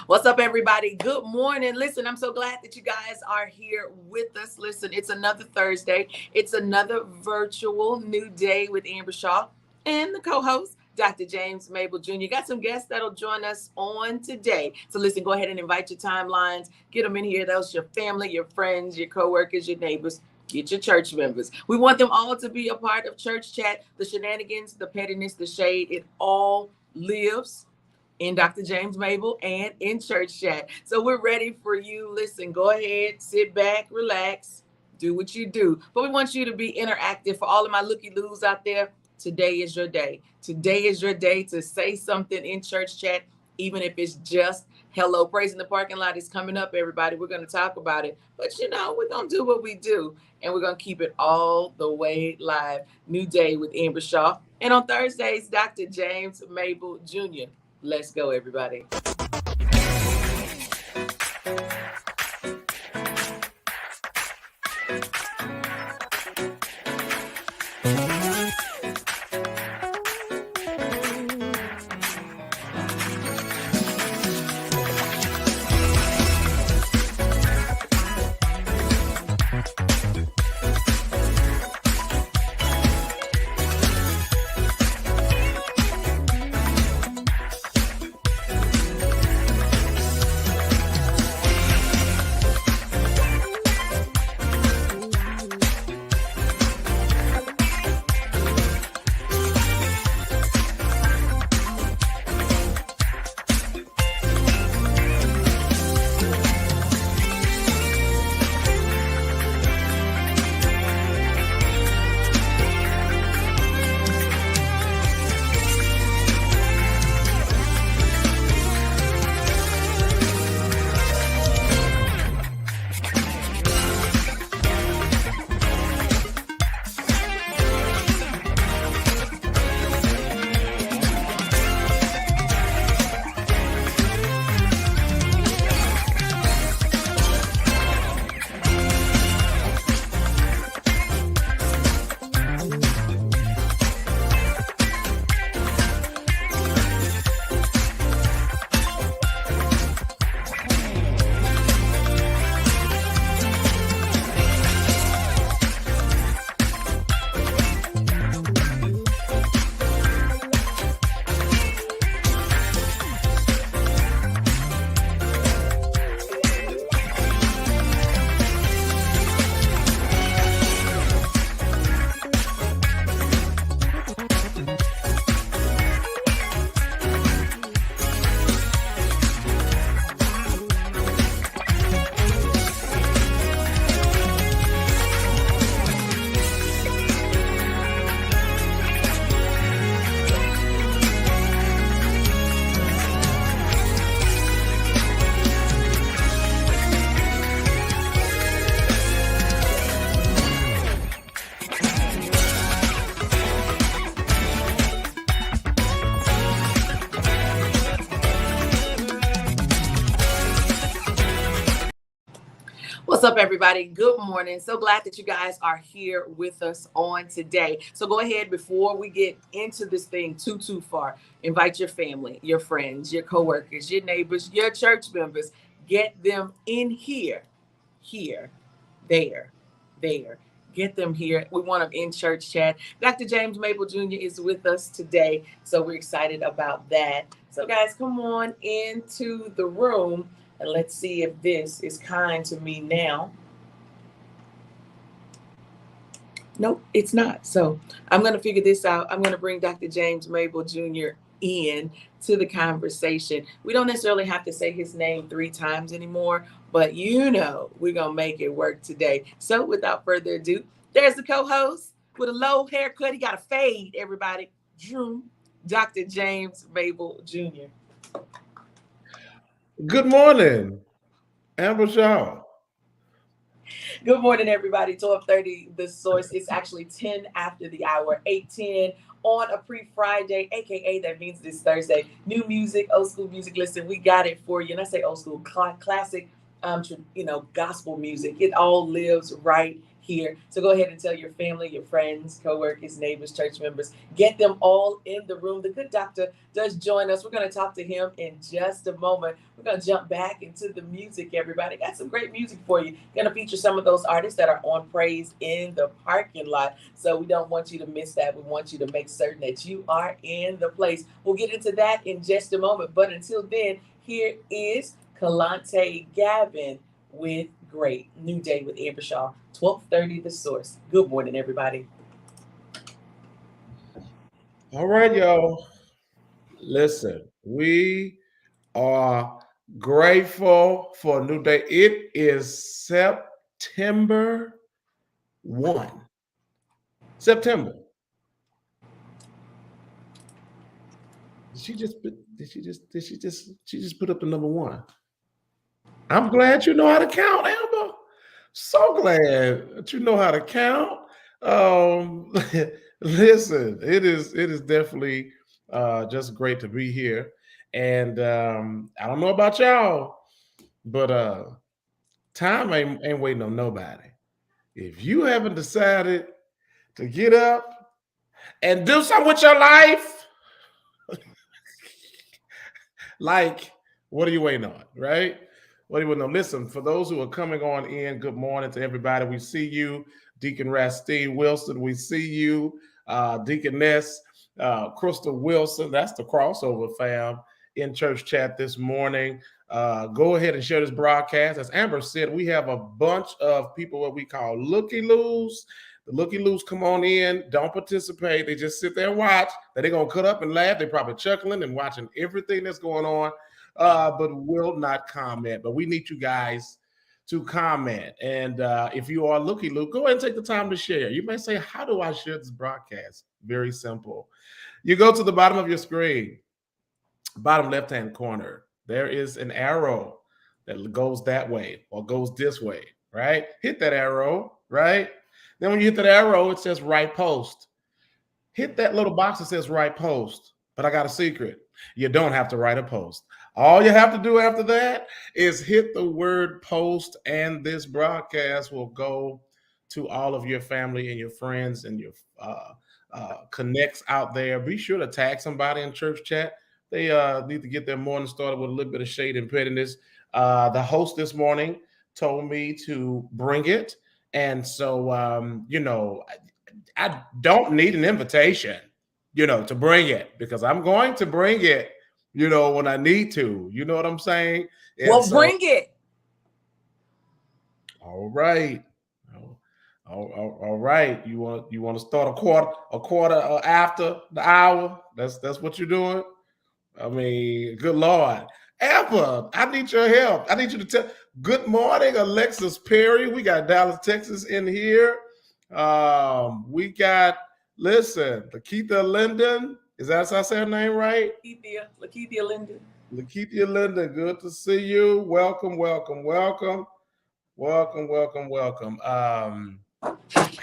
What's up, everybody? Good morning. Listen, I'm so glad that you guys are here with us. Listen, it's another Thursday. It's another virtual new day with Amber Shaw and the co-host, Dr. James Mable Jr. Got some guests that'll join us on today. So listen, go ahead and invite your timelines. Get them in here. Those your family, your friends, your coworkers, your neighbors. Get your church members. We want them all to be a part of Church Chat. The shenanigans, the pettiness, the shade, it all lives in Dr. James Mable and in Church Chat. So we're ready for you. Listen, go ahead, sit back, relax, do what you do. But we want you to be interactive. For all of my looky-loos out there, today is your day. Today is your day to say something in Church Chat, even if it's just hello. Praise in the parking lot is coming up, everybody. We're going to talk about it. But, we're going to do what we do, and we're going to keep it all the way live. New day with Amber Shaw. And on Thursdays, Dr. James Mable Jr. Let's go, everybody. What's up, everybody? Good morning. So glad that you guys are here with us on today. So go ahead, before we get into this thing too far, invite your family, your friends, your coworkers, your neighbors, your church members. Get them in here, there. Get them here. We want them in Church Chat. Dr. James Mable Jr. is with us today, so we're excited about that. So guys, come on into the room. And let's see if this is kind to me now. Nope, it's not. So I'm going to figure this out. I'm going to bring Dr. James Mable Jr. in to the conversation. We don't necessarily have to say his name 3 times anymore, but we're going to make it work today. So without further ado, there's the co-host with a low haircut. He got a fade, everybody. Dr. James Mable Jr. Good morning, Amber Shaw. Good morning, everybody. 12:30, The Source. It's actually 10 after the hour, 8:10 on a pre-Friday, a.k.a. that means this Thursday. New music, old school music. Listen, we got it for you. And I say old school, classic, gospel music. It all lives right here. So go ahead and tell your family, your friends, co-workers, neighbors, church members, get them all in the room. The good doctor does join us. We're going to talk to him in just a moment. We're going to jump back into the music, everybody. Got some great music for you. Going to feature some of those artists that are on praise in the parking lot. So we don't want you to miss that. We want you to make certain that you are in the place. We'll get into that in just a moment. But until then, here is Kalante Gavin with Great. New Day with Amber Shaw, 1230 The Source. Good morning, everybody. All right, y'all. Listen, we are grateful for a new day. It is September 1. September. She just put up the number 1. I'm glad you know how to count, Amber. So glad that you know how to count. Um, listen, it is definitely just great to be here. And I don't know about y'all, but time ain't waiting on nobody. If you haven't decided to get up and do something with your life, like, what are you waiting on, right? What are you waiting on? Listen, for those who are coming on in, good morning to everybody. We see you, Deacon Rastine Wilson. We see you, Deaconess Crystal Wilson. That's the crossover fam in church chat this morning. Go ahead and share this broadcast. As Amber said, we have a bunch of people what we call looky-loos. The looky-loos come on in, don't participate. They just sit there and watch. They're going to cut up and laugh. They're probably chuckling and watching everything that's going on, but will not comment. But we need you guys to comment. And if you are looky-loo, go ahead and take the time to share. You may say, how do I share this broadcast? Very simple. You go to the bottom of your screen, bottom left-hand corner. There is an arrow that goes that way or goes this way, right? Hit that arrow, right? Then when you hit that arrow, it says write post. Hit that little box that says write post. But I got a secret. You don't have to write a post. All you have to do after that is hit the word post, and this broadcast will go to all of your family and your friends and your connects out there. Be sure to tag somebody in church chat. They need to get their morning started with a little bit of shade and pettiness. The host this morning told me to bring it. And so, I don't need an invitation, to bring it, because I'm going to bring it, when I need to. You know what I'm saying? And well, bring it. All right. All right. You want to start a quarter after the hour? That's what you're doing. I mean, good Lord. Amber, I need your help. I need you to tell. Good morning, Alexis Perry. We got Dallas, Texas in here. We got, listen, Lakeitha Linden. Is that how I say her name right? Lakeitha Linden. Lakeitha Linden, good to see you. Welcome.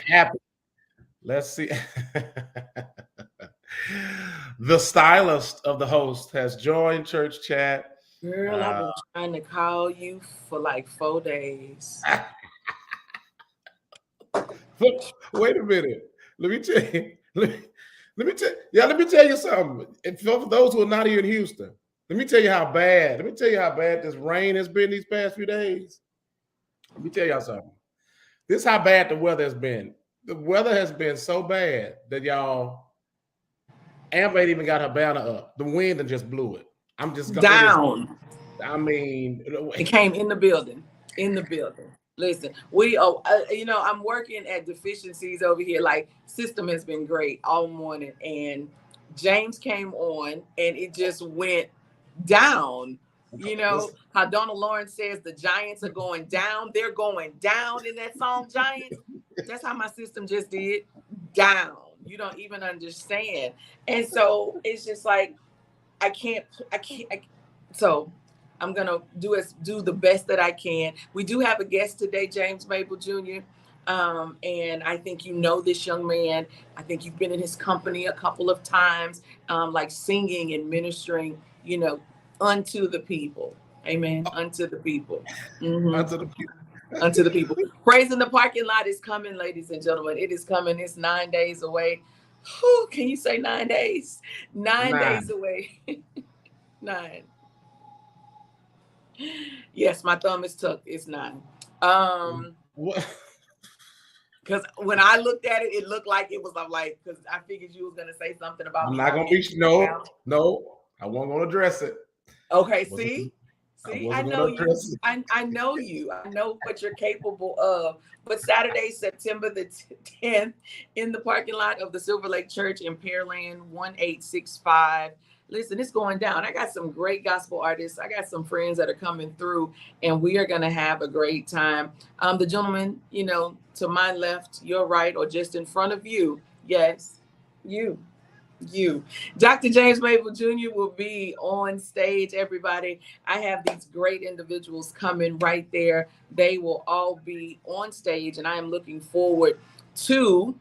Happy. Let's see. The stylist of the host has joined church chat. Girl, I've been trying to call you for like 4 days. Wait a minute. Let me tell you. Let me tell you something. And for those who are not here in Houston, let me tell you how bad this rain has been these past few days. Let me tell y'all something. This is how bad the weather has been. The weather has been so bad that Amber ain't even got her banner up. The wind and just blew it. I'm just down. It came in the building. Listen, I'm working at deficiencies over here. Like, system has been great all morning, and James came on, and it just went down. You know how Donald Lawrence says the Giants are going down. They're going down in that song, Giants. That's how my system just did. Down. You don't even understand. And so it's just like, I can't. So I'm gonna do the best that I can. We do have a guest today, James Mable Jr. And I think you know this young man. I think you've been in his company a couple of times, like singing and ministering, unto the people. Amen. Unto the people. Mm-hmm. Unto the people. unto the people. Praise in the parking lot is coming, ladies and gentlemen. It is coming. It's 9 days away. Whew, can you say 9 days? 9 days 9. away. 9. Yes, my thumb is tucked. It's 9. What? Because when I looked at it, it looked like it was. I'm like, because I figured you was gonna say something about I'm me not not gonna being be no. I wasn't gonna address it. okay. Wasn't- See, I wasn't know gonna you. address it. I know you. I know what you're capable of. But Saturday, September the 10th, in the parking lot of the Silver Lake Church in Pearland, 1865. Listen, it's going down. I got some great gospel artists. I got some friends that are coming through, and we are going to have a great time. The gentleman, to my left, your right, or just in front of you, yes, you. Dr. James Mable Jr. will be on stage, everybody. I have these great individuals coming right there. They will all be on stage, and I am looking forward to,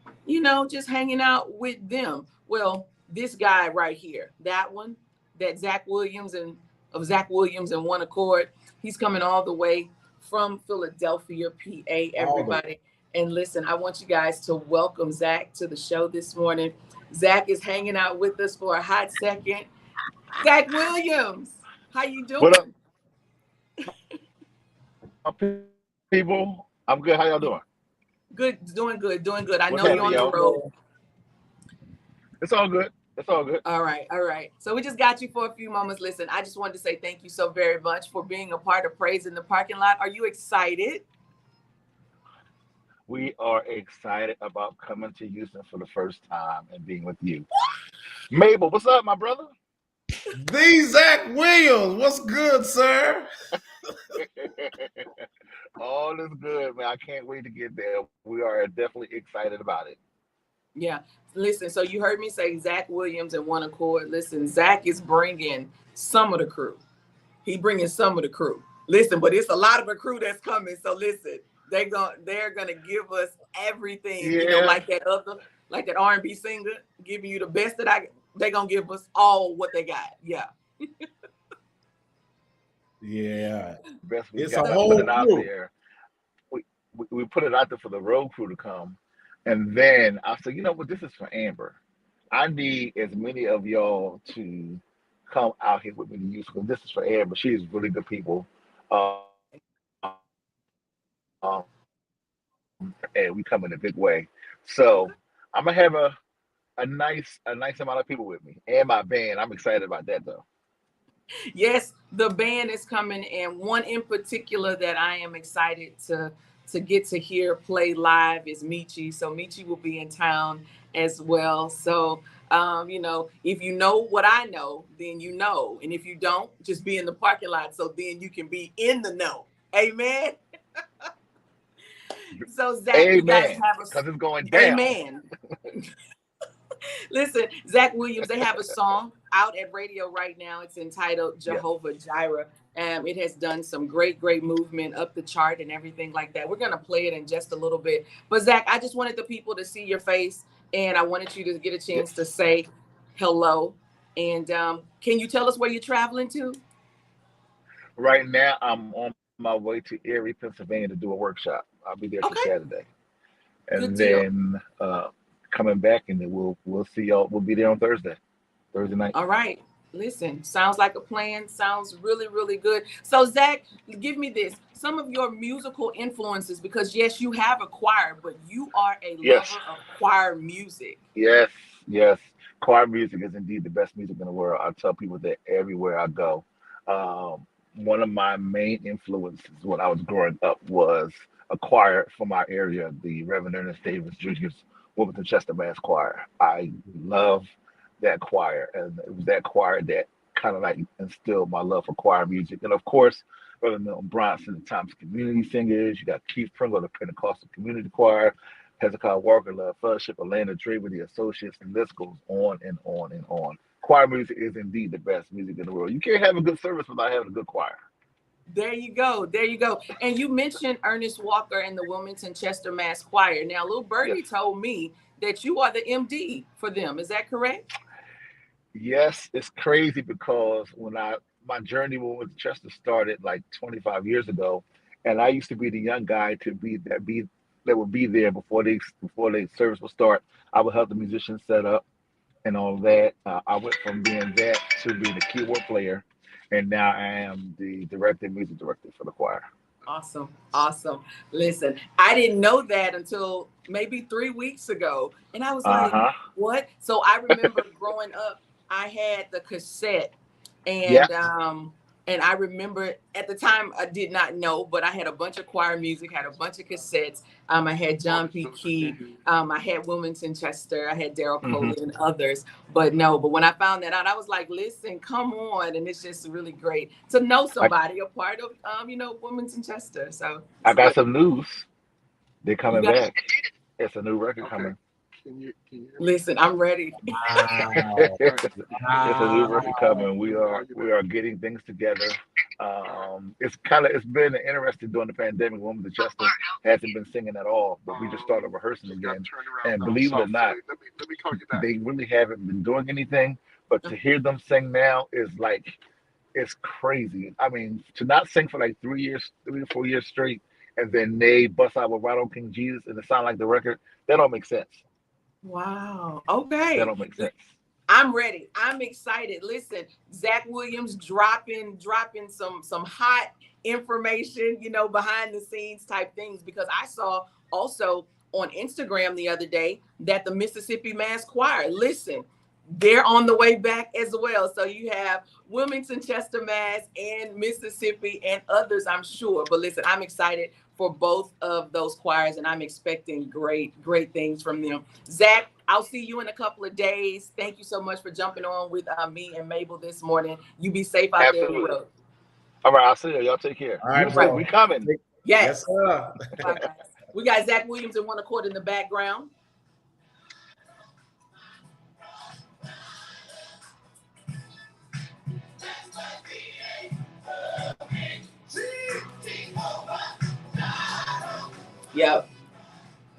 just hanging out with them. Well, this guy right here, that one, that Zach Williams and One Accord, he's coming all the way from Philadelphia, PA, everybody. And listen, I want you guys to welcome Zach to the show this morning. Zach is hanging out with us for a hot second. Zach Williams, how you doing? What up, people? I'm good. How y'all doing? Good, doing good. I What's know you're on happening, the y'all? road. It's all good. All right. So we just got you for a few moments. Listen, I just wanted to say thank you so very much for being a part of Praise in the Parking Lot. Are you excited? We are excited about coming to Houston for the first time and being with you. Mabel, what's up, my brother? The Zach Williams, what's good, sir? All is good, man. I can't wait to get there. We are definitely excited about it. Yeah. Listen, so you heard me say Zach Williams and One Accord. Listen, Zach is bringing some of the crew. He bringing some of the crew. Listen, but it's a lot of a crew that's coming. So listen, they're gonna give us everything. Yeah. Like that R&B singer giving you the best they're gonna give us all what they got. Yeah. Yeah. Best we It's got a to whole put it out crew. there. We put it out there for the road crew to come. And then I said, you know what, this is for Amber. I need as many of y'all to come out here with me to use because this is for Amber. She's really good people. And we come in a big way. So I'm gonna have a nice amount of people with me and my band. I'm excited about that though. Yes, the band is coming, and one in particular that I am excited to get to hear play live is Michi. So Michi will be in town as well. So if you know what I know, then you know. And if you don't, just be in the parking lot so then you can be in the know. Amen. So Zach, Amen. you guys have because it's going down. Amen. Listen, Zach Williams, they have a song out at radio right now. It's entitled Jehovah Jireh. It has done some great movement up the chart and everything like that. We're going to play it in just a little bit. But Zach, I just wanted the people to see your face, and I wanted you to get a chance to say hello. And can you tell us where you're traveling to? Right now, I'm on my way to Erie, Pennsylvania to do a workshop. I'll be there till Saturday. And then coming back, and then we'll see y'all. We'll be there on Thursday night. All right. Listen, sounds like a plan. Sounds really, really good. So Zach, give me this. Some of your musical influences, because yes, you have a choir, but you are a lover of choir music. Yes. Choir music is indeed the best music in the world. I tell people that everywhere I go. One of my main influences when I was growing up was a choir from our area, the Reverend Ernest Davis Jr.'s Wilmington Chester Mass Choir. I love that choir, and it was that choir that kind of like instilled my love for choir music. And of course, Reverend Milton Bronson and Thomas Community Singers. You got Keith Pringle, the Pentecostal Community Choir, Hezekiah Walker, Love Fellowship, Atlanta Draper, the Associates. The list goes on and on and on. Choir music is indeed the best music in the world. You can't have a good service without having a good choir. There you go. And you mentioned Ernest Walker and the Wilmington Chester Mass Choir. Now, Lil Birdie told me that you are the MD for them. Is that correct? Yes, it's crazy because when my journey with Chester started like 25 years ago, And I used to be the young guy to that would be there before the service would start. I would help the musicians set up and all of that. I went from being that to being a keyboard player, and now I am the music director for the choir. Awesome. Awesome. Listen, I didn't know that until maybe 3 weeks ago. And I was like, Uh-huh. what? So I remember growing up, I had the cassette Yeah. and I remember at the time I did not know, but I had a bunch of choir music, had a bunch of cassettes. I had John P. Key, I had Wilmington Chester, I had Daryl Coley and others. But when I found that out, I was like, listen, come on. And it's just really great to know somebody a part of Wilmington Chester. So I got good. some news. They're coming back. It's a new record coming. Can you Listen, I'm ready. Wow. It's a new record coming. We are getting things together. It's been interesting during the pandemic. Woman of Chester hasn't been singing at all, but we just started rehearsing again. And believe it or not, let me call you back. they really haven't been doing anything. But to hear them sing now is like, it's crazy. I mean, to not sing for like 3 to 4 years straight, and then they bust out with Right on King Jesus and it sound like the record, that don't make sense. Wow. Okay. That don't make sense. I'm ready. I'm excited. Listen, Zach Williams dropping some hot information, behind the scenes type things, because I saw also on Instagram the other day that the Mississippi Mass Choir, listen, they're on the way back as well. So you have Wilmington Chester Mass and Mississippi and others, I'm sure. But listen, I'm excited for both of those choirs, and I'm expecting great things from them. Zach, I'll see you in a couple of days. Thank you so much for jumping on with me and Mabel this morning. You be safe out there. All right, I'll see you. Y'all take care. All right, we coming. Yes. Sir. Bye, guys. We got Zach Williams in One Accord in the background. Yep.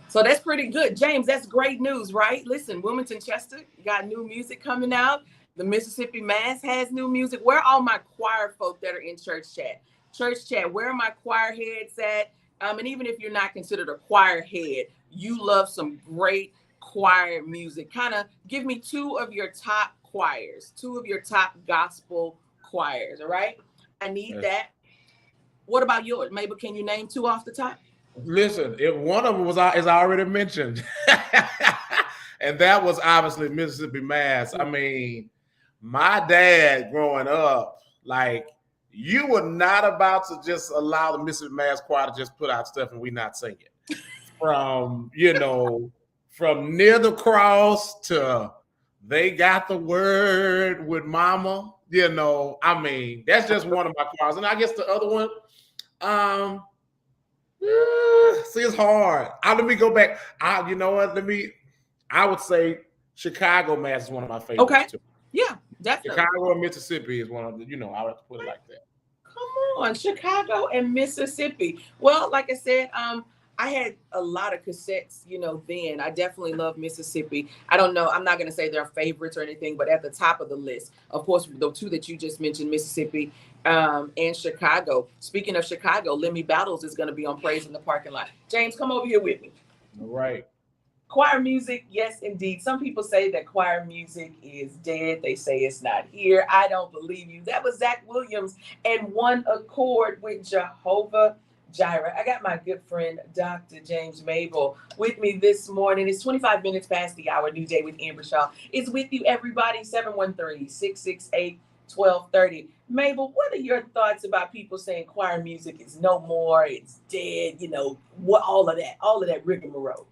So that's pretty good. James, that's great news, right? Listen, Wilmington Chester got new music coming out. The Mississippi Mass has new music. Where are all my choir folk that are in church chat? Church chat, where are my choir heads at? And even if you're not considered a choir head, you love some great choir music. Kind of give me two of your top choirs, two of your top gospel choirs, all right? I need that. What about yours? Mabel, can you name two off the top? Listen, if one of them is already mentioned, and that was obviously Mississippi Mass. I mean, my dad growing up, like, you were not about to just allow the Mississippi Mass Choir to just put out stuff and we not sing it. From Near the Cross to They Got the Word with Mama, I mean, that's just one of my choirs. And I guess the other one, see, it's hard. Let me go back. I would say Chicago Mass is one of my favorites. Okay. Too. Yeah, definitely. Chicago and Mississippi is one of the, I would have to put it like that. Come on, Chicago and Mississippi. Well, like I said, I had a lot of cassettes, then. I definitely love Mississippi. I don't know. I'm not going to say they're favorites or anything, but at the top of the list, of course, the two that you just mentioned, Mississippi and Chicago. Speaking of Chicago, Lemmy Battles is going to be on Praise in the Parking Lot. James, come over here with me. All right. Choir music, yes, indeed. Some people say that choir music is dead. They say it's not here. I don't believe you. That was Zach Williams and One Accord with Jehovah Jireh. I got my good friend, Dr. James Mable, with me this morning. It's 25 minutes past the hour. New Day with Amber Shaw is with you, everybody. 713-668-1230. Mabel, what are your thoughts about people saying choir music is no more, it's dead, what all of that rigmarole?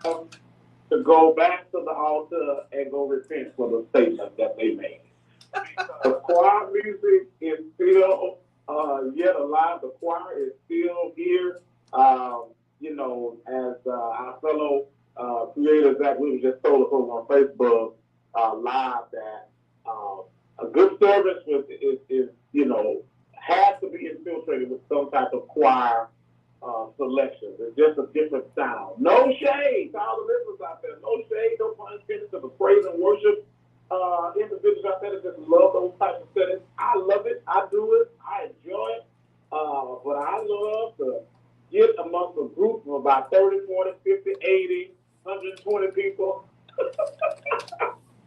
To go back to the altar and go repent for the statement that they made. The choir music is still yet alive. The choir is still here. As our fellow creator Zach Williams just told us over on Facebook Live that a good service has to be infiltrated with some type of choir selections. It's just a different sound. No shade to all the listeners out there. No shade, no pun intended to the praise and worship individuals out there that just love those types of settings. I love it. I do it. about 30, 40, 50, 80, 120 people.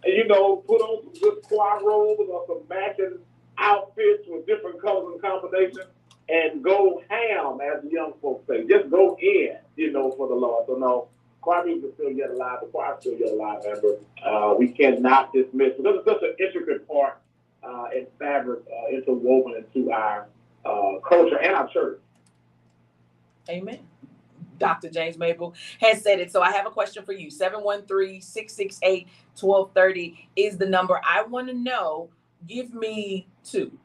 And, you know, put on some good choir robes or some matching outfits with different colors and combinations and go ham, as the young folks say. Just go in, you know, for the Lord. So, no, choir music is still yet alive. The choir is still yet alive, Amber. We cannot dismiss it. This is such an intricate part and fabric interwoven into our culture and our church. Amen. Dr. James Mable has said it. So I have a question for you. 713-668-1230 is the number. I want to know, give me two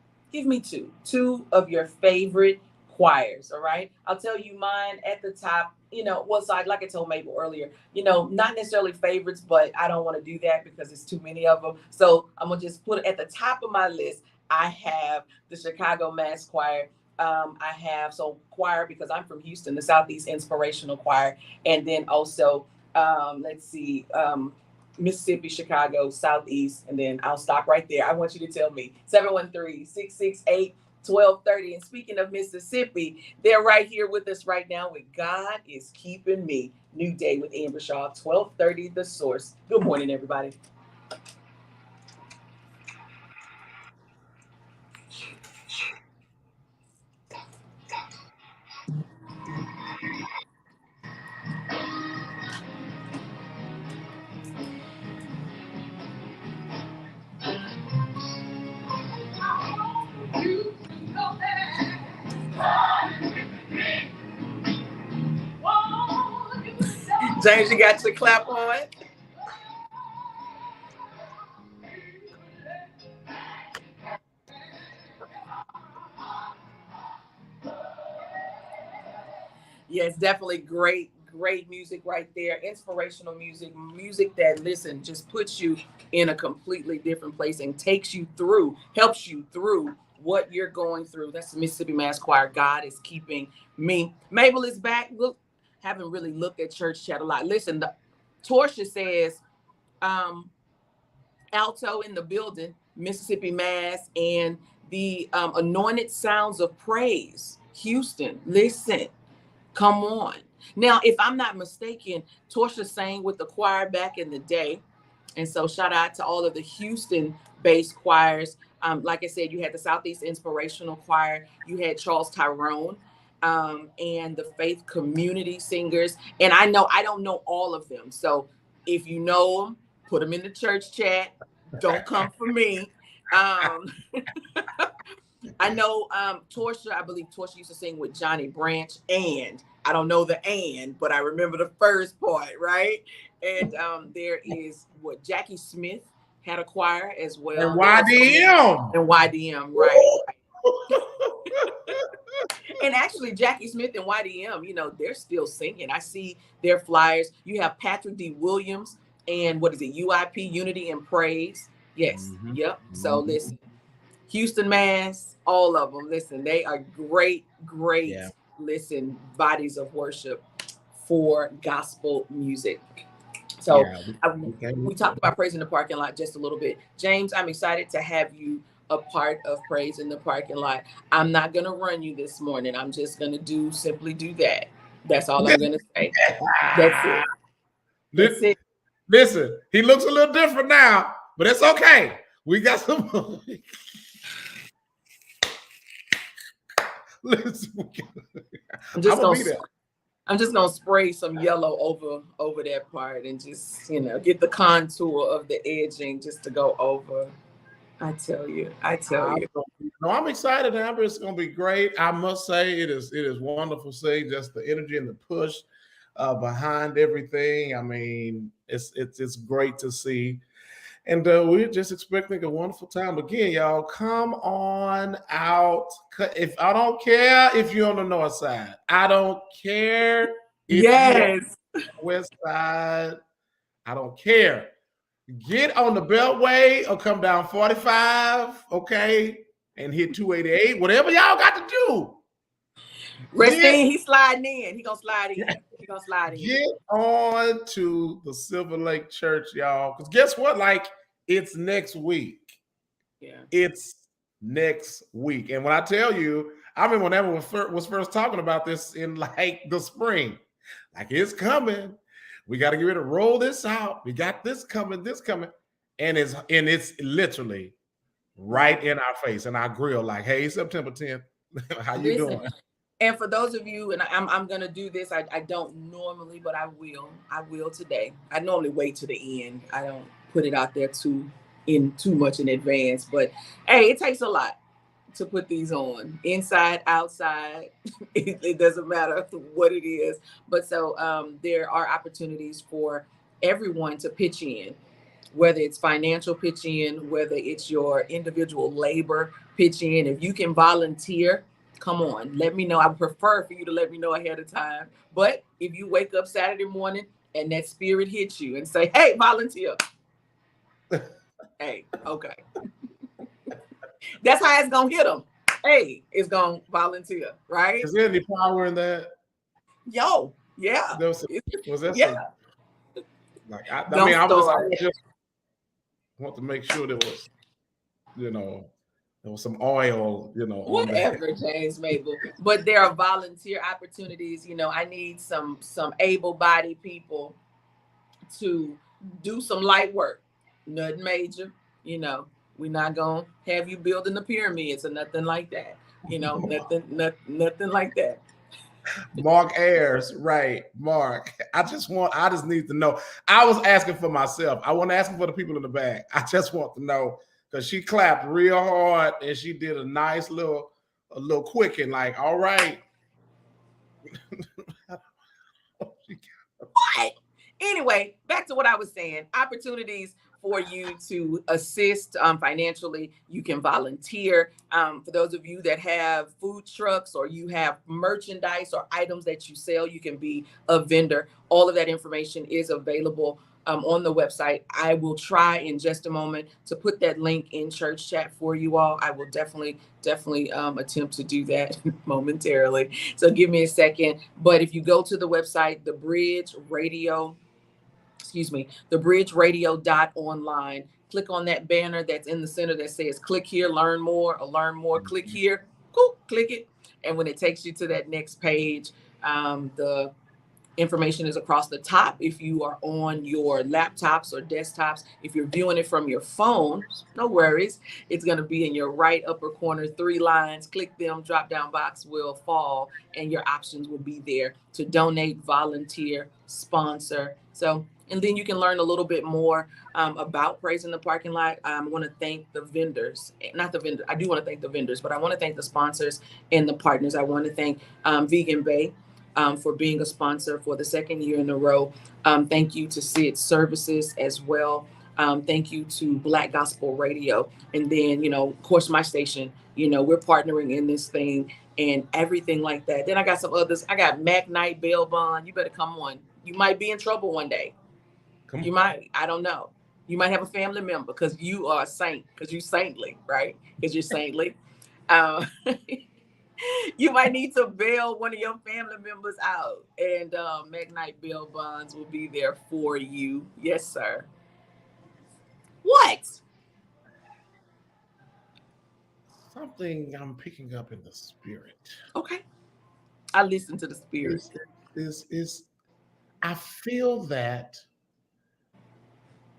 of your favorite choirs. All right. I'll tell you mine at the top, you know, well, so like I told Mable earlier, you know, not necessarily favorites, but I don't want to do that because it's too many of them. So I'm going to just put it at the top of my list. I have the Chicago Mass Choir. I have choir because I'm from Houston, the Southeast Inspirational Choir, and then also Mississippi, Chicago, Southeast, and then I'll stop right there. I want you to tell me 713-668-1230. And speaking of Mississippi, they're right here with us right now with God is Keeping Me. New Day with Amber Shaw, 1230 The Source. Good morning, everybody. James, you got your clap on? Yes, definitely great music right there. Inspirational music that, listen, just puts you in a completely different place and takes you through, helps you through what you're going through. That's the Mississippi Mass Choir. God is Keeping Me. Mable is back. Look, haven't really looked at church chat a lot. Listen, the Torsia says, alto in the building, Mississippi Mass, and the Anointed Sounds of Praise, Houston. Listen, come on. Now, if I'm not mistaken, Torsia sang with the choir back in the day. And so shout out to all of the Houston-based choirs. Like I said, you had the Southeast Inspirational Choir. You had Charles Tyrone and the Faith Community Singers. And I don't know all of them. So if you know them, put them in the church chat. Don't come for me. I know Torsia, I believe Torsia used to sing with Johnny Branch, and I don't know the but I remember the first part, right? And there is Jackie Smith had a choir as well. And YDM. And YDM, right. And actually, Jackie Smith and YDM, you know, they're still singing. I see their flyers. You have Patrick D. Williams and UIP, Unity and Praise. Yes. Mm-hmm. Yep. So listen, Houston Mass, all of them. Listen, they are great, listen, bodies of worship for gospel music. So we talked about Praise in the Parking Lot just a little bit. James, I'm excited to have you a part of Praise in the Parking Lot. I'm not going to run you this morning. I'm just going to simply do that. That's all I'm going to say. That's it. Listen, he looks a little different now, but it's okay. We got some. Listen, I'm just gonna spray some yellow over that part and just, you know, get the contour of the edging just to go over. I tell you. No, I'm excited, Amber. It's gonna be great. I must say it is wonderful seeing just the energy and the push behind everything. I mean, it's great to see. And we're just expecting a wonderful time. Again, y'all, come on out. If I don't care if you're on the north side, I don't care if you're on the west side. I don't care. Get on the Beltway or come down 45, okay, and hit 288. Whatever y'all got to do. Restine, he's sliding in. He gonna slide in. Get on to the Silver Lake Church, y'all. Because guess what? Like, it's next week. Yeah. It's next week. And when I tell you, I remember when Amber was first talking about this in like the spring. like it's coming. We got to get ready to roll this out. We got this coming, and it's literally right in our face, in our grill. Like, hey, September 10th, how you doing? And for those of you, and I'm gonna do this. I don't normally, but I will today. I normally wait to the end. I don't put it out there too much in advance. But hey, it takes a lot to put these on, inside, outside. It doesn't matter what it is. But so there are opportunities for everyone to pitch in, whether it's financial pitch in, whether it's your individual labor pitch in. If you can volunteer, come on, let me know. I prefer for you to let me know ahead of time. But if you wake up Saturday morning and that spirit hits you and say, hey, volunteer. Hey, okay. That's how it's going to hit them. Hey, it's going to volunteer, right? Is there any power in that? Yo, yeah. Was that yeah. I just want to make sure there was, there was some oil, whatever, James Mable. But there are volunteer opportunities. I need some able-bodied people to do some light work, nothing major. We're not gonna have you building the pyramids or nothing like that. Nothing like that. Mark Ayers, right? Mark. I just need to know. I was asking for myself. I wasn't asking for the people in the back. I just want to know, because she clapped real hard and she did a nice little quicking, like, all right. What? Anyway, back to what I was saying. Opportunities for you to assist financially. You can volunteer. For those of you that have food trucks or you have merchandise or items that you sell, you can be a vendor. All of that information is available on the website. I will try in just a moment to put that link in church chat for you all. I will definitely attempt to do that momentarily. So give me a second. But if you go to the website, thebridgeradio.online, click on that banner that's in the center that says click here, learn more, click here, cool, click it. And when it takes you to that next page, the information is across the top. If you are on your laptops or desktops, if you're viewing it from your phone, no worries. It's going to be in your right upper corner, 3 lines. Click them, drop down box will fall, and your options will be there to donate, volunteer, sponsor. And then you can learn a little bit more about Praising the Parking Lot. I want to thank the vendors, not the vendor. I do want to thank the vendors, but I want to thank the sponsors and the partners. I want to thank Vegan Bay for being a sponsor for the 2nd year in a row. Thank you to Sid Services as well. Thank you to Black Gospel Radio. And then, of course, my station, we're partnering in this thing and everything like that. Then I got some others. I got Mac Knight, Bail Bond. You better come on. You might be in trouble one day. You might, I don't know. You might have a family member because you are a saint, because you're saintly, right? Because you're saintly. You might need to bail one of your family members out, and Magnite bail bonds will be there for you. Yes, sir. What? Something I'm picking up in the spirit. Okay. I listen to the spirit. I feel that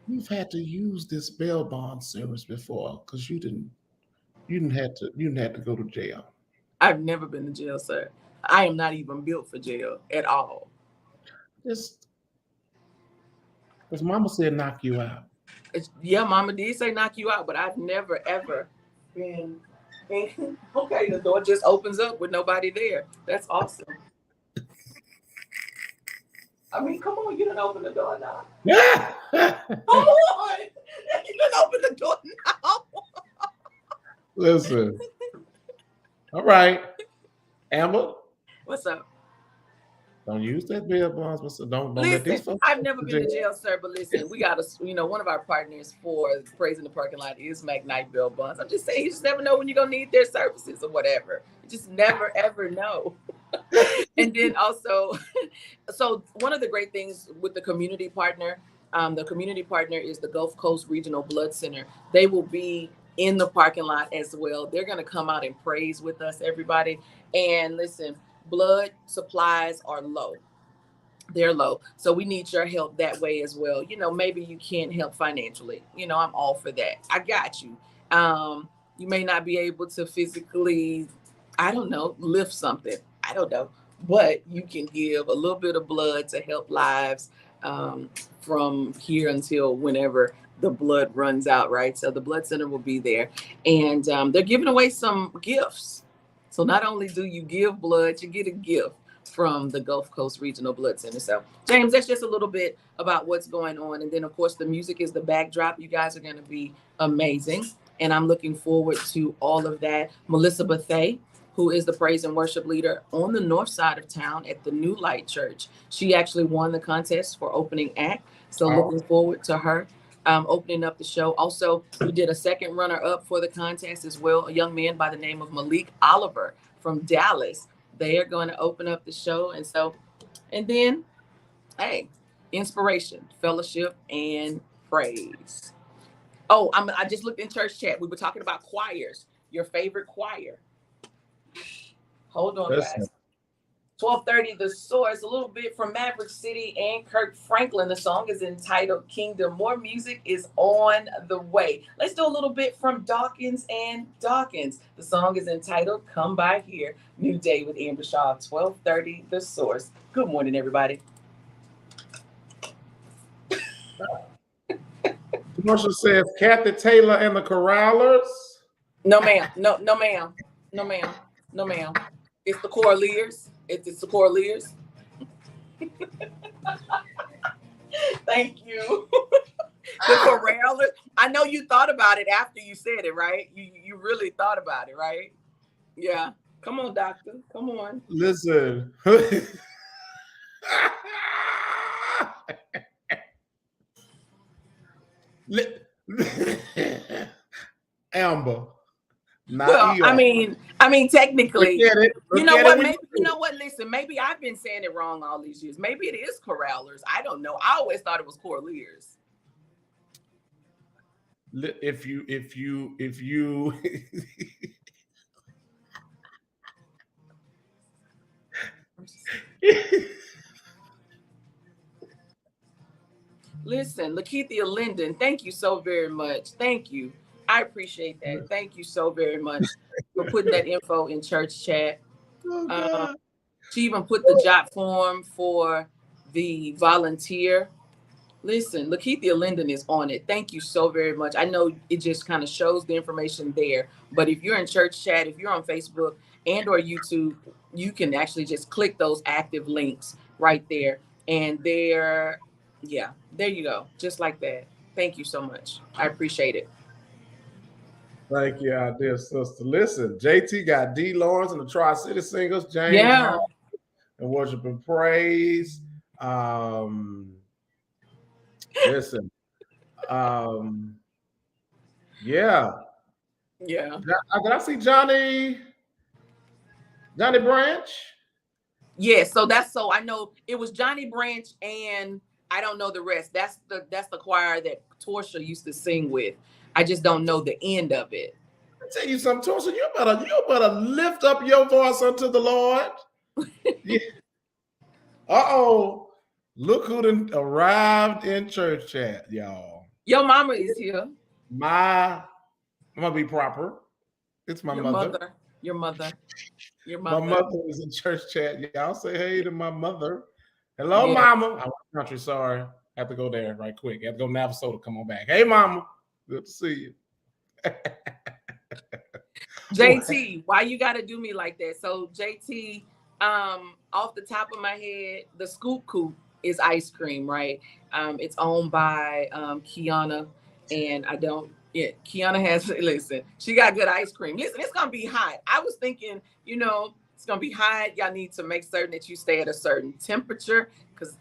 you've had to use this bail bond service before, because you didn't have to go to jail. I've never been to jail, sir. I am not even built for jail at all. Just because Mama said knock you out. Yeah, Mama did say knock you out, but I've never ever been. Okay, the door just opens up with nobody there. That's awesome. I mean, come on, you didn't open the door now. Come on, you didn't open the door now. Listen. All right, Amber. What's up? Don't use that bail bonds. Don't listen, let these folks. I've never been to jail, sir. But listen, we got one of our partners for Praising the Parking Lot is Magnite Bail Bonds. I'm just saying, you just never know when you're gonna need their services or whatever. You just never ever know. And then also, so one of the great things with the community partner is the Gulf Coast Regional Blood Center. They will be in the parking lot as well. They're going to come out and praise with us, everybody. And listen, blood supplies are low. They're low. So we need your help that way as well. Maybe you can't help financially. I'm all for that. I got you. You may not be able to physically, I don't know, lift something. I don't know. But you can give a little bit of blood to help lives from here until whenever the blood runs out, right? So the blood center will be there. And they're giving away some gifts. So not only do you give blood, you get a gift from the Gulf Coast Regional Blood Center. So, James, that's just a little bit about what's going on. And then, of course, the music is the backdrop. You guys are going to be amazing. And I'm looking forward to all of that. Melissa Bethay, who is the praise and worship leader on the north side of town at the New Light Church. She actually won the contest for opening act. So looking forward to her opening up the show. Also, we did a second runner-up for the contest as well, a young man by the name of Malik Oliver from Dallas. They are going to open up the show. And then, hey, inspiration, fellowship, and praise. Oh, I just looked in church chat. We were talking about choirs, your favorite choir. Hold on, guys. 12:30, The Source, a little bit from Maverick City and Kirk Franklin. The song is entitled Kingdom. More music is on the way. Let's do a little bit from Dawkins and Dawkins. The song is entitled Come By Here. New Day with Amber Shaw, 12:30, The Source. Good morning, everybody. Commercial says Kathy Taylor and the Corrallers. No, ma'am. No, ma'am. No, ma'am. No, ma'am. It's the Coraliers. It's the Coraliers. Thank you. The Corrallers. I know you thought about it after you said it, right? You really thought about it, right? Yeah. Come on, doctor. Come on. Listen. Amber. Well, I mean, technically, you know what? Listen, maybe I've been saying it wrong all these years. Maybe it is Corrallers. I don't know. I always thought it was Coraliers. If you Listen, Lakeithia Linden, thank you so very much. Thank you. I appreciate that. Thank you so very much for putting that info in church chat. She even put the job form for the volunteer. Listen, Lakeithia Linden is on it. Thank you so very much. I know it just kind of shows the information there, but if you're in church chat, if you're on Facebook and or YouTube, you can actually just click those active links right there. And there you go. Just like that. Thank you so much. I appreciate it. Thank you, our dear sister. Listen, JT got D. Lawrence and the Tri-City Singers, James Mable and Worship and Praise. Listen. Yeah. Did I see Johnny Branch? Yeah, so I know it was Johnny Branch and I don't know the rest. That's the choir that Torsha used to sing with. I just don't know the end of it. Let me tell you something, Torsha. You better lift up your voice unto the Lord. Yeah. Uh-oh. Look who done arrived in church chat, y'all. Your mama is here. I'm gonna be proper. It's my mother. Your mother. My mother is in church chat. Y'all say hey to my mother. Hello, Mama. I'm country, sorry. I have to go there right quick. I have to go Navasota. Come on back. Hey, Mama. Good to see you. JT, why you gotta do me like that? So JT, off the top of my head, the Scoop Coop is ice cream, right? It's owned by Kiana, and Kiana has, listen, she got good ice cream. Listen, it's gonna be hot. I was thinking, it's gonna be hot. Y'all need to make certain that you stay at a certain temperature, because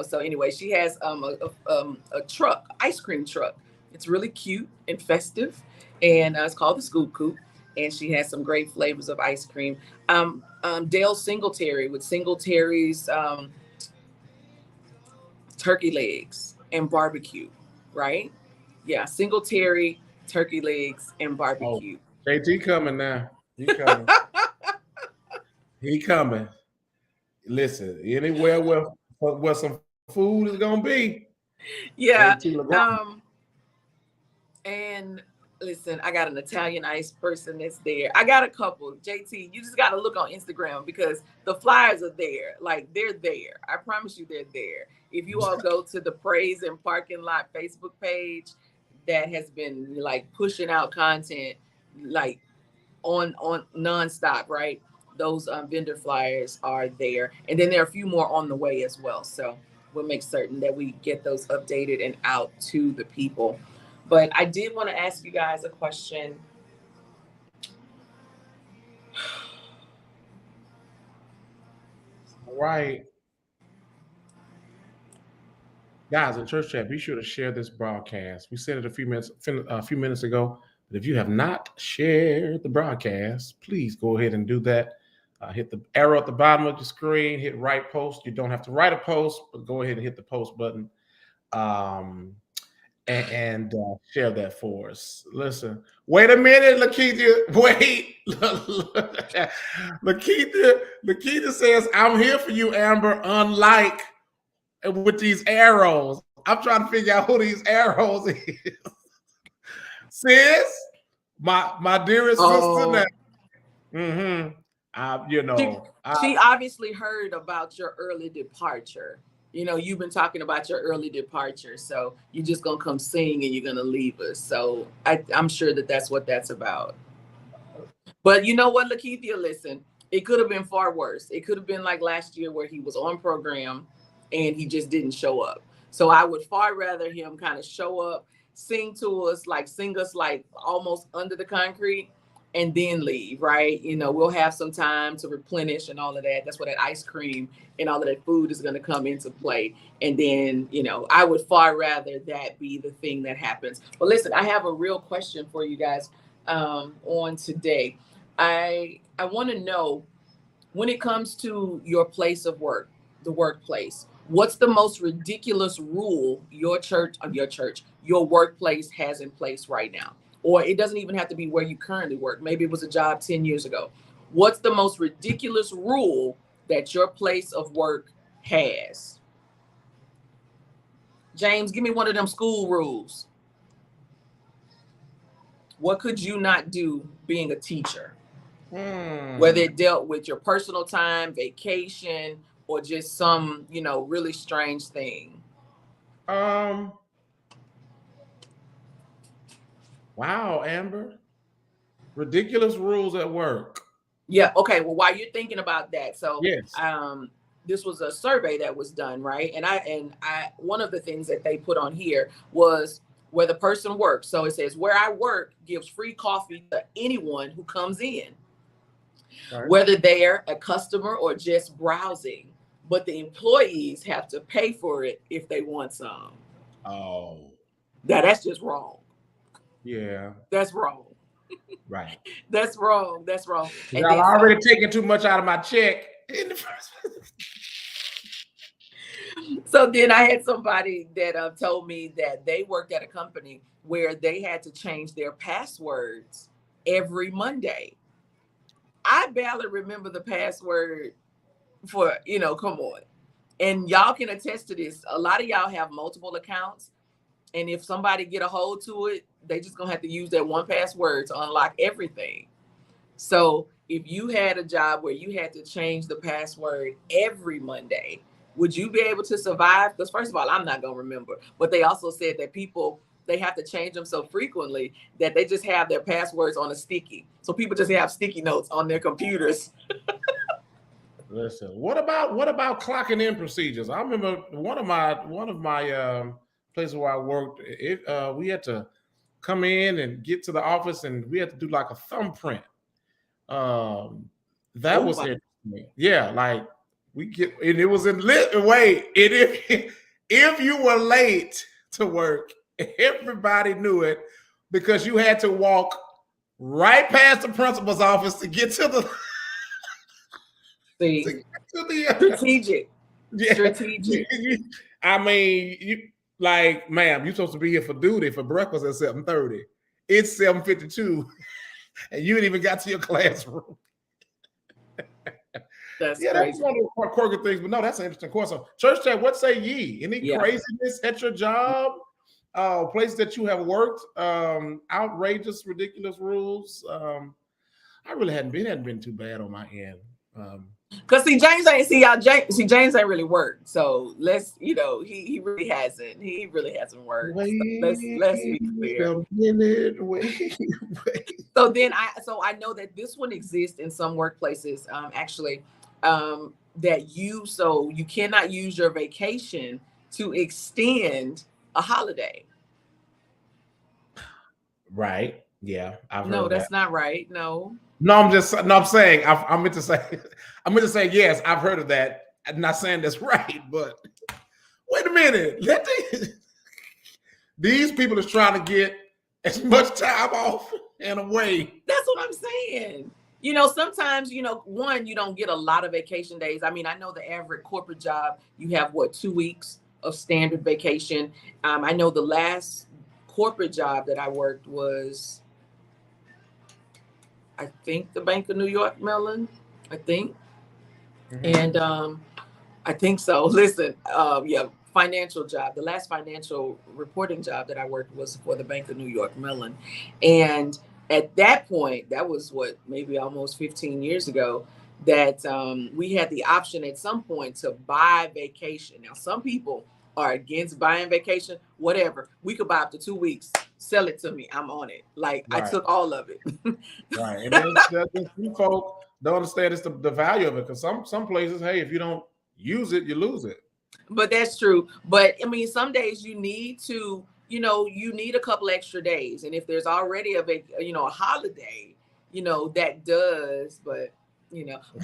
so anyway, she has a truck, ice cream truck. It's really cute and festive, and it's called the Scoop Coop, and she has some great flavors of ice cream. Dale Singletary with Singletary's turkey legs and barbecue, right? Yeah, Singletary, turkey legs, and barbecue. Oh, JT coming now. He coming. He coming. Listen, anywhere where where some food is gonna be. Yeah. And listen, I got an Italian ice person that's there. I got a couple. JT, you just got to look on Instagram because the flyers are there. Like, they're there. I promise you they're there. If you all go to the Praise and Parking Lot Facebook page, that has been like pushing out content like on nonstop, right? Those vendor flyers are there. And then there are a few more on the way as well. So we'll make certain that we get those updated and out to the people. But I did want to ask you guys a question. All right. Guys in church chat, be sure to share this broadcast. We said it a few minutes ago, but if you have not shared the broadcast, please go ahead and do that. Hit the arrow at the bottom of the screen, hit write post. You don't have to write a post, but go ahead and hit the post button. And share that for us. Listen, wait a minute, Lakeitha. Wait. Lakeitha says, I'm here for you, Amber, unlike with these arrows. I'm trying to figure out who these arrows is. Sis, my dearest sister. She obviously heard about your early departure. You know, you've been talking about your early departure, so you're just gonna come sing and you're gonna leave us. So I'm sure that's what that's about. But you know what, Lakeitha, listen, it could have been far worse. It could have been like last year where he was on program and he just didn't show up. So I would far rather him kind of show up, sing us like almost under the concrete, and then leave, right? You know, we'll have some time to replenish and all of that. That's where that ice cream and all of that food is going to come into play. And then, you know, I would far rather that be the thing that happens. But listen, I have a real question for you guys on today. I want to know, when it comes to your place of work, the workplace, what's the most ridiculous rule your workplace has in place right now? Or it doesn't even have to be where you currently work. Maybe it was a job 10 years ago. What's the most ridiculous rule that your place of work has? James, give me one of them school rules. What could you not do being a teacher? Whether it dealt with your personal time, vacation, or just some, you know, really strange thing. Wow, Amber. Ridiculous rules at work. Yeah. Okay. Well, while you're thinking about that, so yes. This was a survey that was done, right? And I one of the things that they put on here was where the person works. So it says, where I work gives free coffee to anyone who comes in, right, whether they're a customer or just browsing. But the employees have to pay for it if they want some. Oh. That's just wrong. Yeah. That's wrong. Right. That's wrong. That's wrong. And I'm already taking too much out of my check in the first place. So then I had somebody that told me that they worked at a company where they had to change their passwords every Monday. I barely remember the password for, you know, come on. And y'all can attest to this. A lot of y'all have multiple accounts. And if somebody get a hold to it, they just gonna have to use that one password to unlock everything. So if you had a job where you had to change the password every Monday, would you be able to survive? Because first of all, I'm not gonna remember. But they also said that people, they have to change them so frequently that they just have their passwords on a sticky. So people just have sticky notes on their computers. Listen, what about clocking in procedures? I remember one of my places where I worked, we had to come in and get to the office, and we had to do like a thumbprint. That was interesting. Yeah, like we get, and it was in wait, if you were late to work, everybody knew it because you had to walk right past the principal's office to get to the. Strategic. Yeah. Strategic. I mean, you like, ma'am, you're supposed to be here for duty for breakfast at 7:30. It's 7:52, and you ain't even got to your classroom. That's Yeah, crazy. that's one of the quirky things. But no, that's an interesting course. So, church chat, what say ye? Any Yeah. craziness at your job? Places that you have worked? Outrageous, ridiculous rules? I really hadn't been too bad on my end. Cause see, James ain't really worked. So let's, he really hasn't. He really hasn't worked. So let's be clear. A minute, wait. So then I know that this one exists in some workplaces, actually, that you cannot use your vacation to extend a holiday. Right. Yeah, I've heard No, of that. that's not right. No. No, I'm saying I meant to say yes, I've heard of that. I'm not saying that's right, but wait a minute. These people is trying to get as much time off and away. That's what I'm saying. Sometimes, one, you don't get a lot of vacation days. I mean, I know the average corporate job, you have 2 weeks of standard vacation. I know the last corporate job that I worked was, I think, the Bank of New York Mellon, I think. Mm-hmm. And I think so. Listen, financial job. The last financial reporting job that I worked was for the Bank of New York Mellon. And at that point, that was maybe almost 15 years ago, that we had the option at some point to buy vacation. Now, some people are against buying vacation, whatever. We could buy up to 2 weeks. Sell it to me. I'm on it. Like, right. I took all of it. Right. And then some folk don't understand it's the value of it, because some places, hey, if you don't use it, you lose it. But that's true. But I mean, some days you need to, you need a couple extra days. And if there's already a holiday, that does, but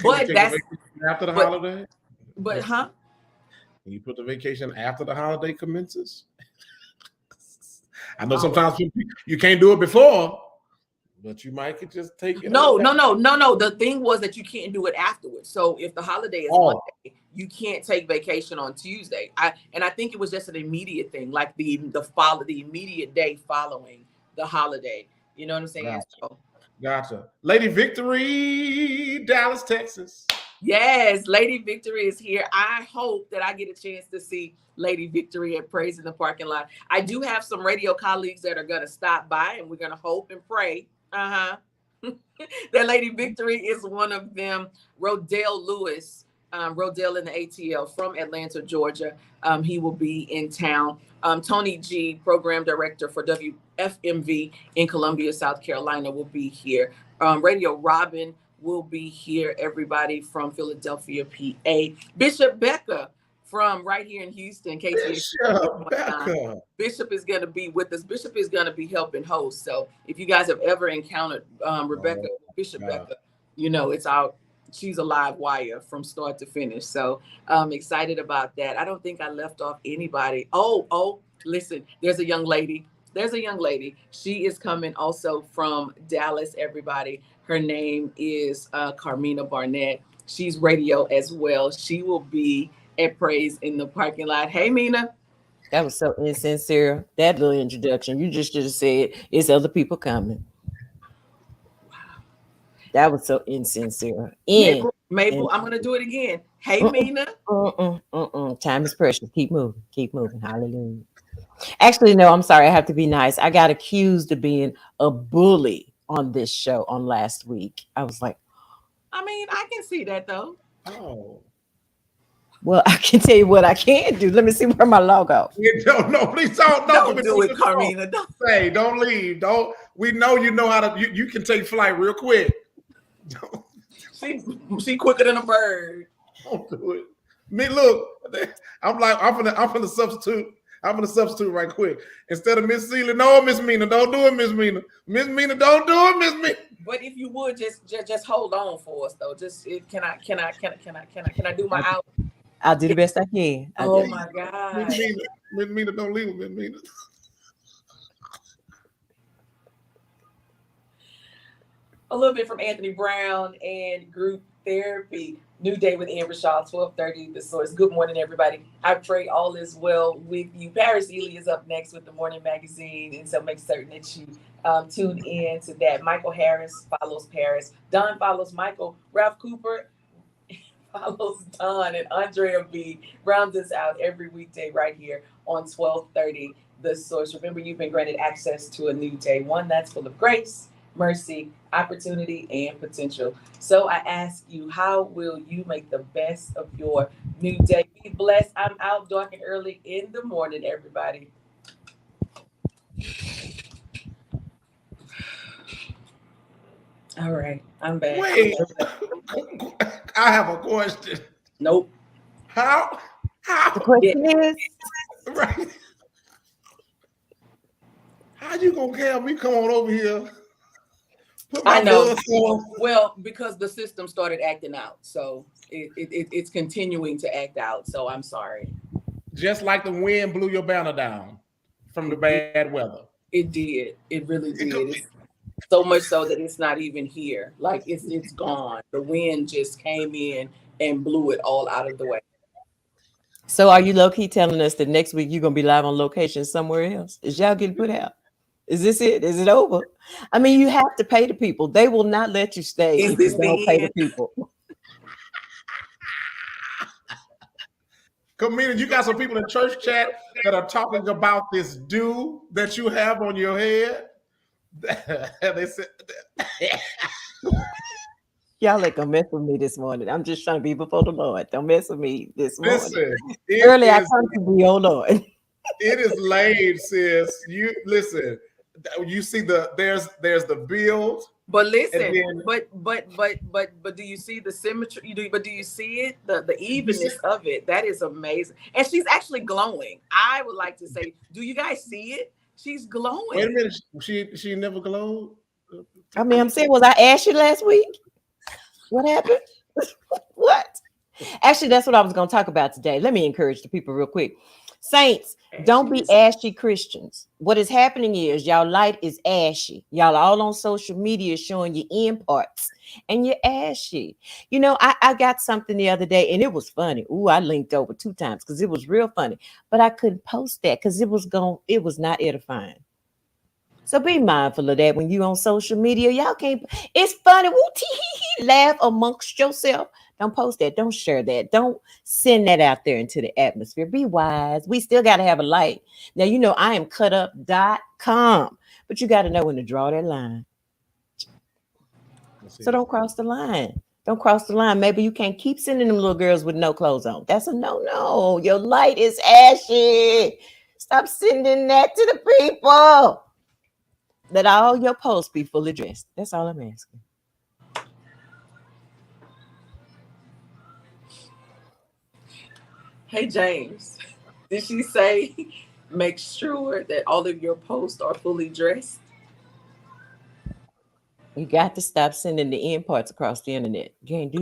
but that's after the holiday. But huh? Can you put the vacation after the holiday commences? I know sometimes you can't do it before, but you might could just take it. No. The thing was that you can't do it afterwards. So if the holiday is Monday, you can't take vacation on Tuesday. I think it was just an immediate thing, like the immediate day following the holiday. You know what I'm saying? Gotcha. Lady Victory, Dallas, Texas. Yes, Lady Victory is here. I hope that I get a chance to see Lady Victory at Praise in the Parking Lot. I do have some radio colleagues that are going to stop by, and we're going to hope and pray. That Lady Victory is one of them. Rodell Lewis, Rodell in the ATL from Atlanta, Georgia. He will be in town. Tony G, program director for WFMV in Columbia, South Carolina, will be here. Radio Robin will be here. Everybody from Philadelphia, PA. Bishop Becca from right here in Houston, KCOH. Bishop is going to be with us. Bishop is going to be helping host. So if you guys have ever encountered Bishop Becca, it's out. She's a live wire from start to finish. So I'm excited about that. I don't think I left off anybody. Oh, listen, there's a young lady. She is coming also from Dallas, everybody. Her name is Carmina Barnett. She's radio as well. She will be at Praise in the Parking Lot. Hey, Mina. That was so insincere. That little introduction. You just should have said, it's other people coming. Wow. That was so insincere. Mabel, I'm going to do it again. Hey, Mina. Time is precious. Keep moving. Hallelujah. Actually, no, I'm sorry. I have to be nice. I got accused of being a bully on this show on last week. I was like, I mean, I can see that though. Oh. Well, I can tell you what I can do. Let me see where my logo. No, please don't do it, Carmina. Don't leave. We know you know how to. You can take flight real quick. She quicker than a bird. Don't do it. Me, look. I'm gonna substitute. I'm gonna substitute right quick. Instead of Miss Seeley, no, Miss Mina, don't do it, Miss Mina. Miss Mina, don't do it, Miss Mina. But if you would just hold on for us though. Can I do my out? I'll do the best I can. My God. Miss Mina, don't leave, Miss Mina. A little bit from Anthony Brown and group therapy. New Day with Amber Shaw, 12:30 The Source. Good morning, everybody. I pray all is well with you. Paris Ely is up next with the morning magazine, and so make certain that you tune in to that. Michael Harris follows Paris. Don follows Michael. Ralph Cooper follows Don and Andrea B. rounds us out every weekday right here on 1230 The Source. Remember, you've been granted access to a new day, one that's full of grace, mercy, opportunity, and potential. So I ask you, how will you make the best of your new day? Be blessed. I'm out dark and early in the morning, everybody. All right, I'm back. Wait, I have a question. Nope. How? The question is, Right? How you gonna have me come on over here? Put my I know. buzz on? Well, because the system started acting out, so it's continuing to act out. So I'm sorry. Just like the wind blew your banner down from the bad weather. It did. It really did. It's so much so that it's not even here. Like it's gone. The wind just came in and blew it all out of the way. so are you low key telling us that next week you're gonna be live on location somewhere else? Is y'all getting put out? Is this it? Is it over? I mean, you have to pay the people. They will not let you stay Is if this you the don't pay the end? people. Carmina, you got some people in church chat that are talking about this dew that you have on your head. They said, Y'all ain't gonna mess with me this morning. I'm just trying to be before the Lord. Don't mess with me this morning. listen, Early I come to thee, oh Lord. it is late, sis. You listen. You see there's the build. But listen, then, but do you see the symmetry? But do you see it? The evenness of it. That is amazing. And she's actually glowing. I would like to say, do you guys see it? She's glowing. Wait a minute. She never glowed. I mean, I'm saying, was I ashy last week? What happened? What? Actually, that's what I was going to talk about today. Let me encourage the people real quick. Saints, don't be ashy Christians. What is happening is y'all light is ashy. Y'all all on social media showing your end parts and you're ashy. You know, I got something the other day and it was funny. Ooh, I linked over 2 times because it was real funny, but I couldn't post that because it was not edifying. So be mindful of that when you on social media. Y'all can't. It's funny. Woo, tee, laugh amongst yourself. Don't post that. Don't share that. Don't send that out there into the atmosphere. Be wise. We still got to have a light. Now, you know, I am cutup.com, but you got to know when to draw that line. So don't cross the line. Don't cross the line. Maybe you can't keep sending them little girls with no clothes on. That's a no. Your light is ashy. Stop sending that to the people. Let all your posts be fully dressed. That's all I'm asking. Hey James, did she say make sure that all of your posts are fully dressed? You got to stop sending the end parts across the internet. You can't do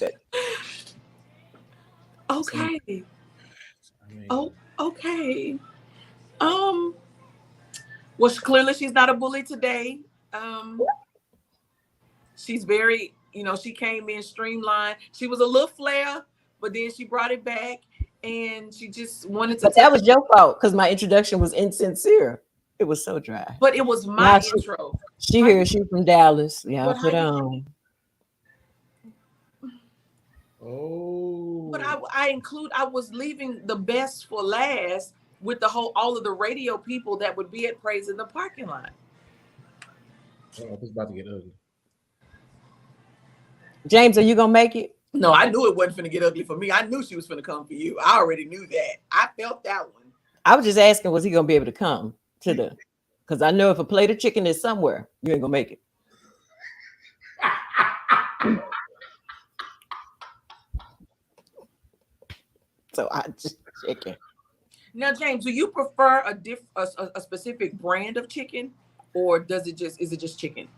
that. Okay. Oh, okay. Well, clearly she's not a bully today. She's very, she came in streamlined. She was a little flare, but then she brought it back, and she just wanted to. But that was your fault because my introduction was insincere. It was so dry. But it was my intro. She from Dallas. Yeah, put on. Oh. But I was leaving the best for last with all of the radio people that would be at Praise in the parking lot. Oh, it's about to get ugly. James, are you gonna make it? No, I knew it wasn't finna get ugly for me. I knew she was finna come for you. I already knew that. I felt that one. I was just asking, was he gonna be able to come to the? Because I know if a plate of chicken is somewhere, you ain't gonna make it. So I just chicken. Now, James, do you prefer a specific brand of chicken, or is it just chicken?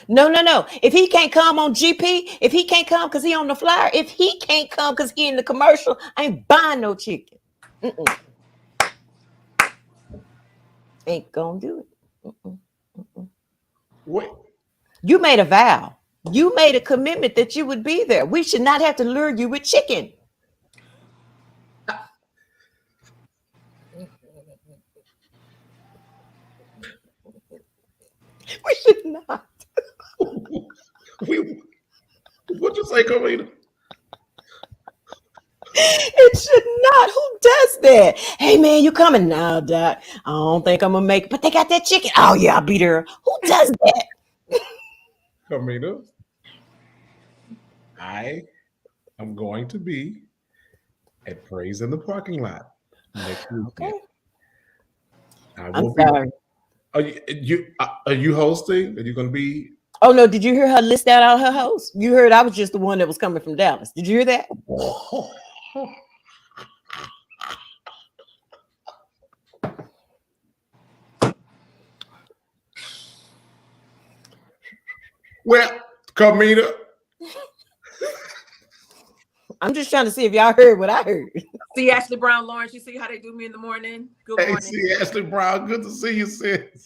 No. If he can't come on GP, if he can't come because he on the flyer, if he can't come because he in the commercial, I ain't buying no chicken. Ain't gonna do it. Wait. You made a vow. You made a commitment that you would be there. We should not have to lure you with chicken. We should not. What you say, Carmina? It should not. Who does that? Hey man, you coming now, Doc? I don't think I'm gonna make it, but they got that chicken. Oh yeah, I'll be there. Who does that? Carmina, I am going to be at Praise in the Parking Lot next weekend. Okay. I'm sorry. Are you hosting? Are you going to be? Oh no, did you hear her list out all her hosts? You heard I was just the one that was coming from Dallas. Did you hear that? Well, Carmina. I'm just trying to see if y'all heard what I heard. See Ashley Brown Lawrence, you see how they do me in the morning? Good morning. See Ashley Brown, good to see you, sis.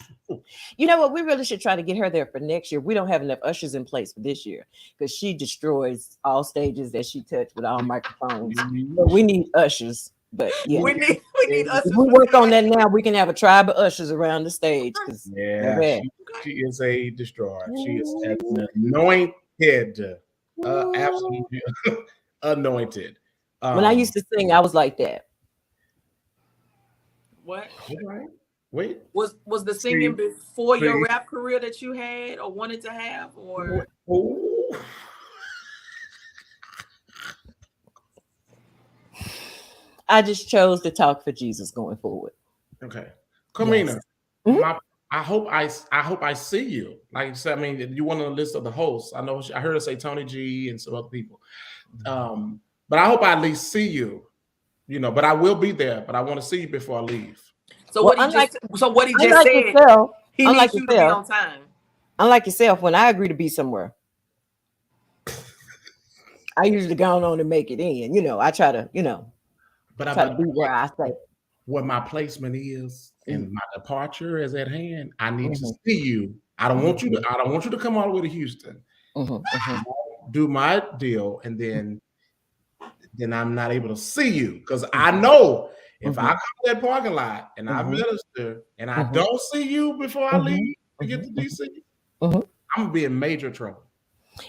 You know what? We really should try to get her there for next year. We don't have enough ushers in place for this year because she destroys all stages that she touched with all microphones. But we need ushers. But yeah, we need ushers. If we work on that now, we can have a tribe of ushers around the stage. Yeah, she is a destroyer. She is an anointed, absolutely anointed. When I used to sing, I was like that. What? Right. Wait. Was the singing before your rap career that you had or wanted to have, or? Oh. I just chose to talk for Jesus going forward. Okay, Carmina, Yes. I hope I see you. Like I said, I mean, you want on the list of the hosts. I know I heard her say Tony G and some other people. But I hope I at least see you. You know, but I will be there. But I want to see you before I leave. So what he just said, yourself, he needs you to be on time. Unlike yourself, when I agree to be somewhere, I usually go on and make it in. You know, I try to, but I try to be where I say. What my placement is and my departure is at hand. I need to see you. I don't want you to come all the way to Houston. Do my deal, and then I'm not able to see you because I know if I come to that parking lot and I minister and I don't see you before I leave to get to DC, I'm gonna be in major trouble.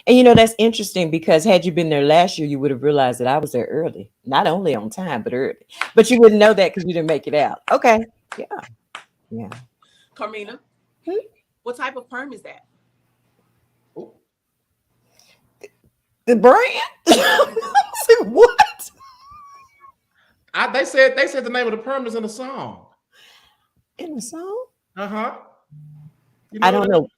And that's interesting because had you been there last year, you would have realized that I was there early, not only on time but early. But you wouldn't know that because you didn't make it out. Okay, yeah. Carmina, what type of perm is that? The brand? What? They said the name of the perm is in the song. In the song? I don't know.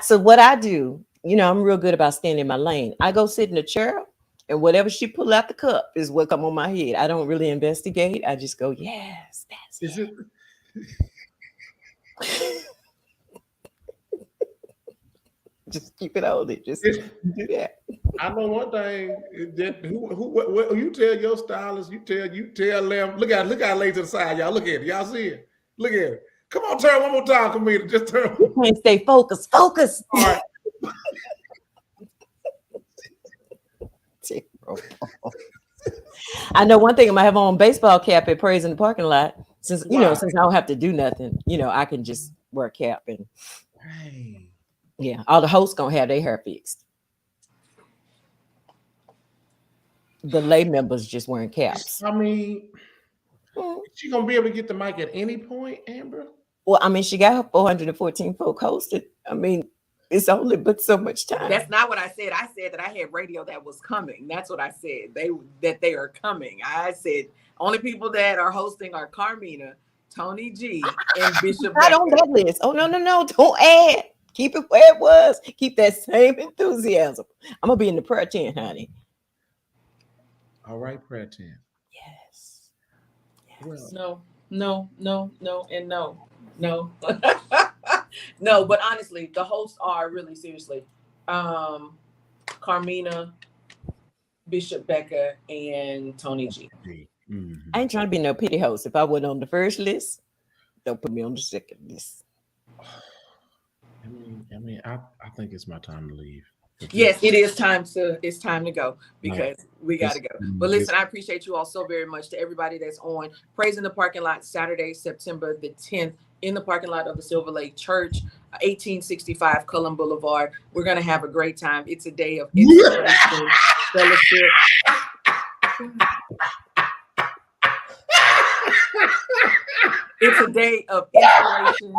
So what I do, I'm real good about staying in my lane. I go sit in a chair, and whatever she pull out the cup is what come on my head. I don't really investigate. I just go, yes, that's it. Just keep it on it. Just do that. I know one thing. Who you tell your stylist, you tell them. Look at it lay to the side, y'all. Look at it. Y'all see it. Look at it. Come on, turn one more time, Carmina. Just turn. You can't stay focused. Focus. All right. I know one thing. I might have on baseball cap at Praise in the parking lot. Since since I don't have to do nothing, I can just wear a cap and. Hey. Yeah, all the hosts gonna have their hair fixed. The lay members just wearing caps. I mean, she gonna be able to get the mic at any point, Amber? Well, I mean, she got her 414 folk hosted. I mean, it's only but so much time. That's not what I said. I said that I had radio that was coming. That's what I said. They are coming. I said only people that are hosting are Carmina, Tony G, and Bishop. Not on that list. Oh no, don't add. Keep it where it was. Keep that same enthusiasm. I'm gonna be in the prayer tent, honey. All right, prayer tent. Yes. Well, no, and no. No, but honestly, the hosts are really seriously Carmina, Bishop Becca, and Tony G. I ain't trying to be no pity host. If I wasn't on the first list, don't put me on the second list. I mean, I think it's my time to leave. Yes, it's time to go because we got to go. But listen, I appreciate you all so very much. To everybody that's on Praise in the Parking Lot Saturday, September the 10th in the parking lot of the Silver Lake Church. 1865 Cullen Boulevard. We're going to have a great time. It's a day of inspiration, fellowship. It's a day of inspiration,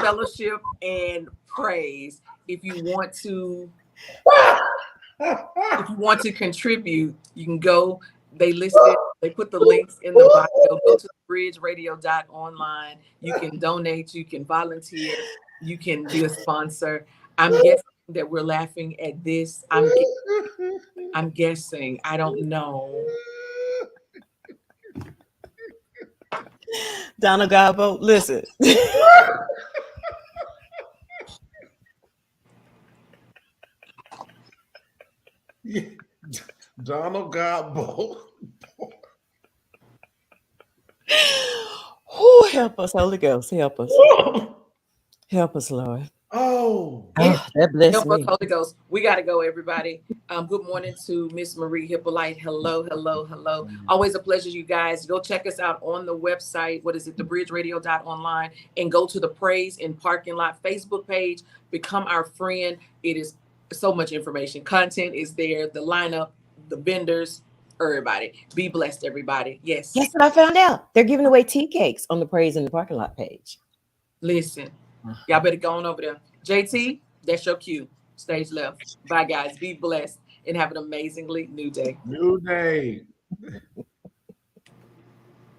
fellowship, and praise. If you want to contribute, you can go. They put the links in the bio. Go to bridgeradio.online. You can donate, you can volunteer, you can be a sponsor. I'm guessing that we're laughing at this. I'm guessing. I don't know. Donald Gabo, listen. Donald Gabo. Who help us, Holy Ghost, help us. Help us, Lord. Oh, that blessed Help me. us, Holy Ghost. We got to go, everybody. Good morning to Miss Marie Hippolyte. Hello, hello, hello. Always a pleasure, you guys. Go check us out on the website. What is it? thebridgeradio.online, and go to the Praise in Parking Lot Facebook page. Become our friend. It is so much information. Content is there. The lineup, the vendors, everybody. Be blessed, everybody. Yes. Guess what I found out? They're giving away tea cakes on the Praise in the Parking Lot page. Listen, y'all better go on over there. JT, that's your cue. Stage left. Bye, guys. Be blessed and have an amazingly new day. New day.